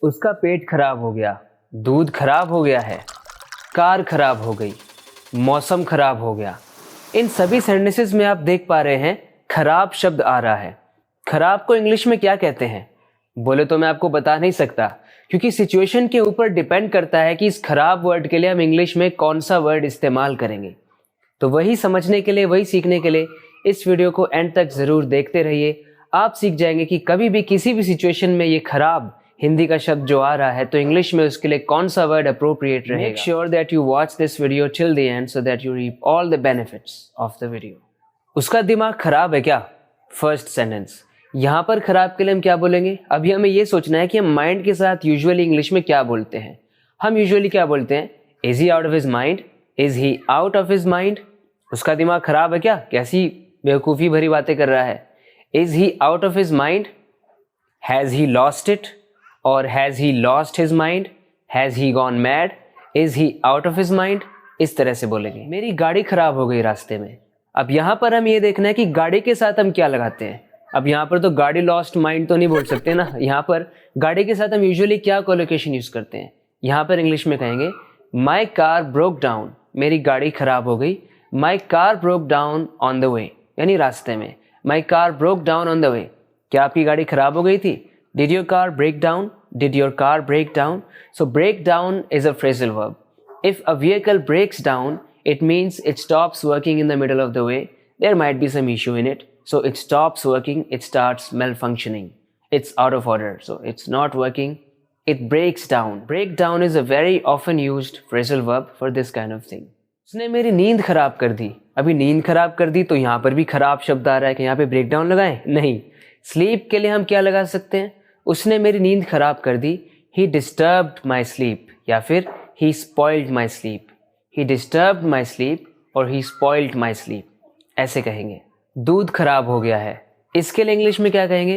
उसका पेट खराब हो गया, दूध खराब हो गया है, कार खराब हो गई, मौसम खराब हो गया। इन सभी सेंटेंसेस में आप देख पा रहे हैं खराब शब्द आ रहा है। खराब को इंग्लिश में क्या कहते हैं बोले तो मैं आपको बता नहीं सकता, क्योंकि सिचुएशन के ऊपर डिपेंड करता है कि इस खराब वर्ड के लिए हम इंग्लिश में कौन सा वर्ड इस्तेमाल करेंगे। तो वही समझने के लिए, वही सीखने के लिए इस वीडियो को एंड तक ज़रूर देखते रहिए। आप सीख जाएंगे कि कभी भी किसी भी सिचुएशन में ये खराब हिंदी का शब्द जो आ रहा है तो इंग्लिश में उसके लिए कौन सा वर्ड अप्रोप्रिएट रहेगा। Make sure that you watch this video till the end so that you reap all the benefits of the video. उसका दिमाग खराब है क्या? First sentence. यहाँ पर खराब के लिए हम क्या बोलेंगे? अभी हमें ये सोचना है कि हम माइंड के साथ यूजुअली इंग्लिश में क्या बोलते हैं। हम यूजुअली क्या बोलते हैं? Is he out of his mind? Is he out of his mind? उसका दिमाग खराब है क्या? कैसी बेवकूफ़ी भरी बातें कर रहा है। Is he out of his mind? Has he lost it? और has he lost his mind? Has he gone mad? Is he out of his mind? इस तरह से बोलेंगे। मेरी गाड़ी खराब हो गई रास्ते में। अब यहाँ पर हम ये देखना है कि गाड़ी के साथ हम क्या लगाते हैं। अब यहाँ पर तो गाड़ी लॉस्ट माइंड तो नहीं बोल सकते ना। यहाँ पर गाड़ी के साथ हम यूजुअली क्या कोलोकेशन यूज़ करते हैं? यहाँ पर इंग्लिश में कहेंगे माई कार ब्रोक डाउन। मेरी गाड़ी खराब हो गई। My car broke down on the way, यानी रास्ते में। My car broke down on the way. क्या आपकी गाड़ी खराब हो गई थी? Did your car break down? Did your car break down? So break down is a phrasal verb. If a vehicle breaks down, it means it stops working in the middle of the way. There might be some issue in it. So it stops working, it starts malfunctioning. It's out of order, so it's not working. It breaks down. Break down is a very often used phrasal verb for this kind of thing. उसने मेरी नींद खराब कर दी। अभी नींद खराब कर दी तो यहाँ पर भी खराब शब्द आ रहा है कि यहाँ पे ब्रेक डाउन लगाएं? नहीं। स्लीप के लिए हम क्या लगा सकते हैं? उसने मेरी नींद खराब कर दी। He disturbed my sleep. या फिर He spoiled my sleep. He disturbed my sleep और he spoiled my sleep. ऐसे कहेंगे। दूध खराब हो गया है, इसके लिए इंग्लिश में क्या कहेंगे?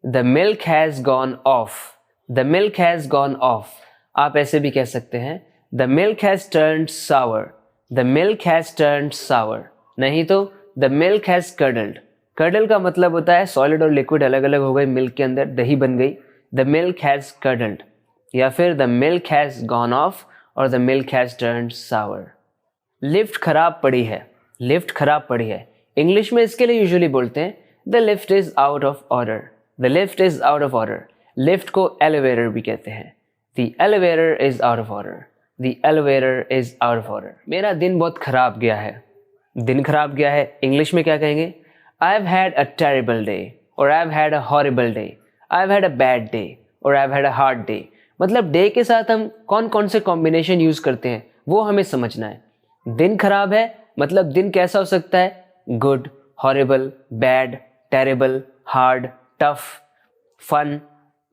The milk has gone off. The milk has gone off. आप ऐसे भी कह सकते हैं The milk has turned sour. The milk has turned sour. नहीं तो The milk has curdled. Curdle का मतलब होता है सॉलिड और लिक्विड अलग अलग हो गए, मिल्क के अंदर दही बन गई। The milk has curdled. या फिर The milk has gone off और the milk has turned sour. Lift खराब पड़ी है। लिफ्ट खराब पड़ी है, इंग्लिश में इसके लिए यूजुअली बोलते हैं the lift is out of order. The lift is out of order. Lift को एलिवेटर भी कहते हैं। The elevator is out of order. The elevator is out of order. मेरा दिन बहुत खराब गया है। दिन खराब गया है, इंग्लिश में क्या कहेंगे? I have had a terrible day और I have had a horrible day. I have had a bad day और I have had a hard day. मतलब डे के साथ हम कौन कौन से कॉम्बिनेशन यूज़ करते हैं वो हमें समझना है। दिन खराब है मतलब दिन कैसा हो सकता है? Good, horrible, bad, terrible, hard, tough, fun.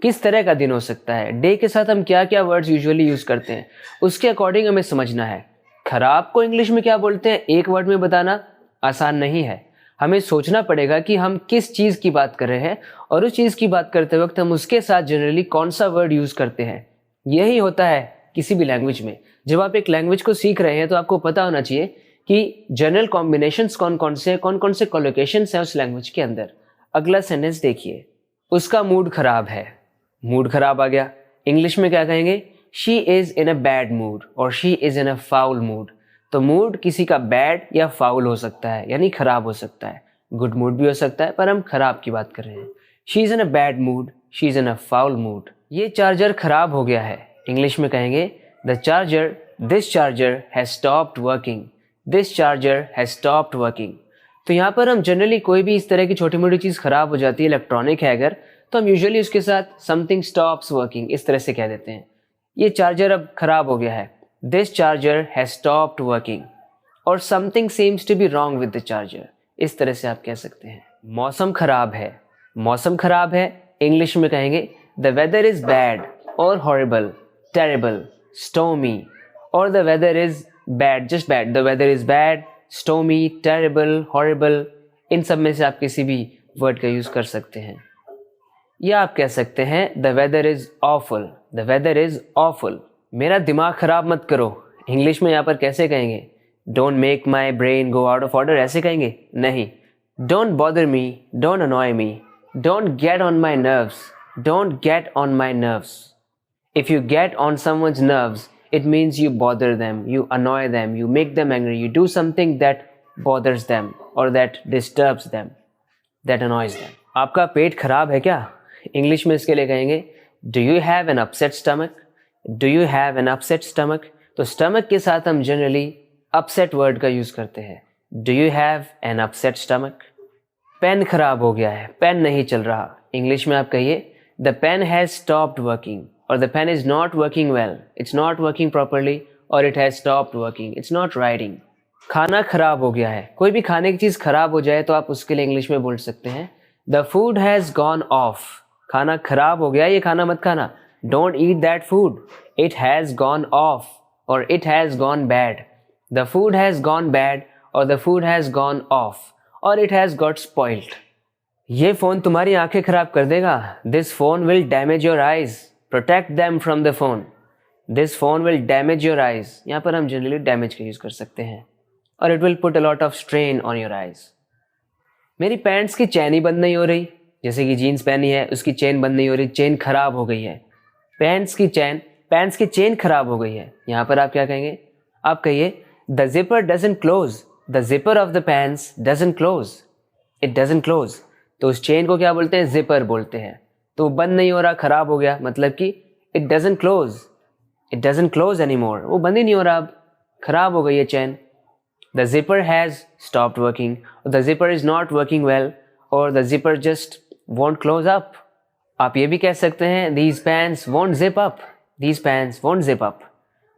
किस तरह का दिन हो सकता है? डे के साथ हम क्या क्या वर्ड्स यूजुअली यूज़ करते हैं उसके अकॉर्डिंग हमें समझना है। खराब को इंग्लिश में क्या बोलते हैं एक वर्ड में बताना आसान नहीं है। हमें सोचना पड़ेगा कि हम किस चीज़ की बात कर रहे हैं और उस चीज़ की बात करते वक्त हम उसके साथ जनरली कौन सा वर्ड यूज़ करते हैं। यही होता है किसी भी लैंग्वेज में। जब आप एक लैंग्वेज को सीख रहे हैं तो आपको पता होना चाहिए कि जनरल कॉम्बिनेशंस कौन कौन से कोलोकेशंस हैं उस लैंग्वेज के अंदर। अगला सेंटेंस देखिए। उसका मूड खराब है। मूड खराब आ गया, इंग्लिश में क्या कहेंगे? She is in a bad mood और she is in a foul mood. तो मूड किसी का बैड या फाउल हो सकता है, यानी खराब हो सकता है। गुड मूड भी हो सकता है, पर हम खराब की बात कर रहे हैं। She is in a bad mood, she is in a foul mood. ये चार्जर खराब हो गया है, इंग्लिश में कहेंगे the charger, this charger has stopped working. This charger has stopped working. तो यहाँ पर हम जनरली कोई भी इस तरह की छोटी मोटी चीज़ खराब हो जाती है, इलेक्ट्रॉनिक है अगर, तो हम यूजुअली उसके साथ समथिंग स्टॉप्स वर्किंग इस तरह से कह देते हैं। ये चार्जर अब खराब हो गया है, this charger has stopped working. और something seems to be wrong with the charger, इस तरह से आप कह सकते हैं। मौसम खराब है। मौसम खराब है, इंग्लिश में कहेंगे द वेदर इज़ बैड और हॉरिबल, टेरिबल, स्टोमी। और the weather is bad, just bad. The weather is bad, stormy, terrible, horrible. इन सब में से आप किसी भी वर्ड का यूज़ कर सकते हैं। या आप कह सकते हैं the weather is awful. The weather is awful. मेरा दिमाग ख़राब मत करो, इंग्लिश में यहाँ पर कैसे कहेंगे? Don't make my brain go out of order, ऐसे कहेंगे? नहीं। Don't bother me, don't अनॉय me, don't get on my nerves, don't get on my nerves. If you get on someone's nerves, it means you bother them, you annoy them, you make them angry, you do something that bothers them or that disturbs them, that annoys them. आपका पेट खराब है क्या? English में इसके लिए कहेंगे Do you have an upset stomach? Do you have an upset stomach? तो stomach के साथ हम जनरली upset word का यूज करते हैं. Do you have an upset stomach? Pen खराब हो गया है, पेन नहीं चल रहा. इंग्लिश में आप कहिए The pen has stopped working, or the pen is not working well, it's not working properly, or it has stopped working, it's not writing. खाना खराब हो गया है. कोई भी खाने की चीज़ खराब हो जाए तो आप उसके लिए इंग्लिश में बोल सकते हैं The food has gone off. खाना खराब हो गया, ये खाना मत खाना. Don't eat that food. It has gone off, or it has gone bad. The food has gone bad, or the food has gone off, or it has got spoiled. ये phone तुम्हारी आंखें खराब कर देगा. This phone will damage your eyes. Protect them from the phone. This phone will damage your eyes. यहाँ पर हम generally damage का यूज़ कर सकते हैं. और it will put a lot of strain on your eyes. मेरी पैंट्स की चैन ही बंद नहीं हो रही. जैसे कि जीन्स पहनी है, उसकी चेन बंद नहीं हो रही, चेन खराब हो गई है. पैंट्स की चेन खराब हो गई है. यहाँ पर आप क्या कहेंगे? आप कहिए The zipper doesn't close. The zipper of the pants doesn't close. It doesn't close. तो उस चेन को क्या बोलते हैं? जिपर बोलते हैं. तो बंद नहीं हो रहा, खराब हो गया, मतलब कि इट डजंट क्लोज एनीमोर. वो बंद ही नहीं हो रहा, अब खराब हो गई है chain. The zipper has stopped working, the zipper is not working well, और the zipper just won't close up. आप ये भी कह सकते हैं these pants won't zip up. These pants won't zip up.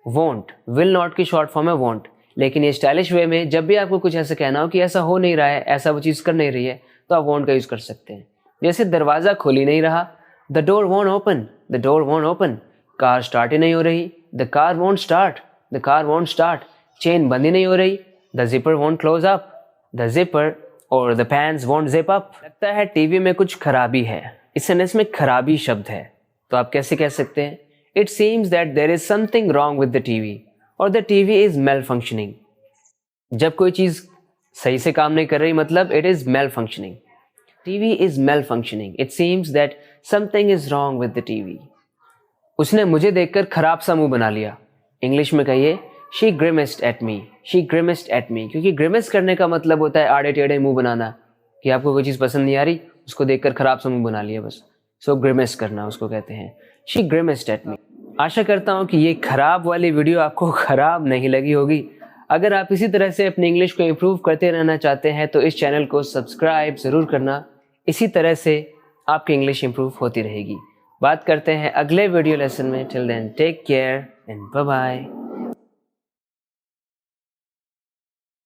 Won't will not की short form है won't. लेकिन ये स्टाइलिश वे में जब भी आपको कुछ ऐसा कहना हो कि ऐसा हो नहीं रहा है, ऐसा वो चीज़ कर नहीं रही है, तो आप वॉन्ट का यूज़ कर सकते हैं. जैसे दरवाज़ा खोल ही नहीं रहा, the door won't open. The door won't open. Car start ही नहीं हो रही, the car won't start. The car won't start. Chain बंद ही नहीं हो रही, the zipper won't close up. The zipper और the pants won't zip up. लगता है टीवी में कुछ खराबी है. इस सेंटेंस में खराबी शब्द है, तो आप कैसे कह सकते हैं? It seems that there is something wrong with the TV, और the TV is malfunctioning. जब कोई चीज़ सही से काम नहीं कर रही, मतलब it is malfunctioning. TV is malfunctioning. It seems that something is wrong with the TV. उसने मुझे देखकर खराब सा मुंह बना लिया. इंग्लिश में कहिए she grimaced at me. She grimaced at me, क्योंकि ग्रिमिस करने का मतलब होता है आड़े टेढ़े मुंह बनाना, कि आपको कोई चीज़ पसंद नहीं आ रही, उसको देखकर खराब सा मुंह बना लिया बस. सो ग्रिमिस करना उसको कहते हैं. शी ग्रिमिस्ड एट मी. आशा करता हूँ कि ये खराब वाली वीडियो आपको खराब नहीं लगी होगी. अगर आप इसी तरह से अपनी इंग्लिश को इम्प्रूव करते रहना चाहते हैं तो इस चैनल को सब्सक्राइब ज़रूर करना. इसी तरह से आपकी इंग्लिश इम्प्रूव होती रहेगी. बात करते हैं अगले वीडियो लेसन में. Till then take care and bye bye.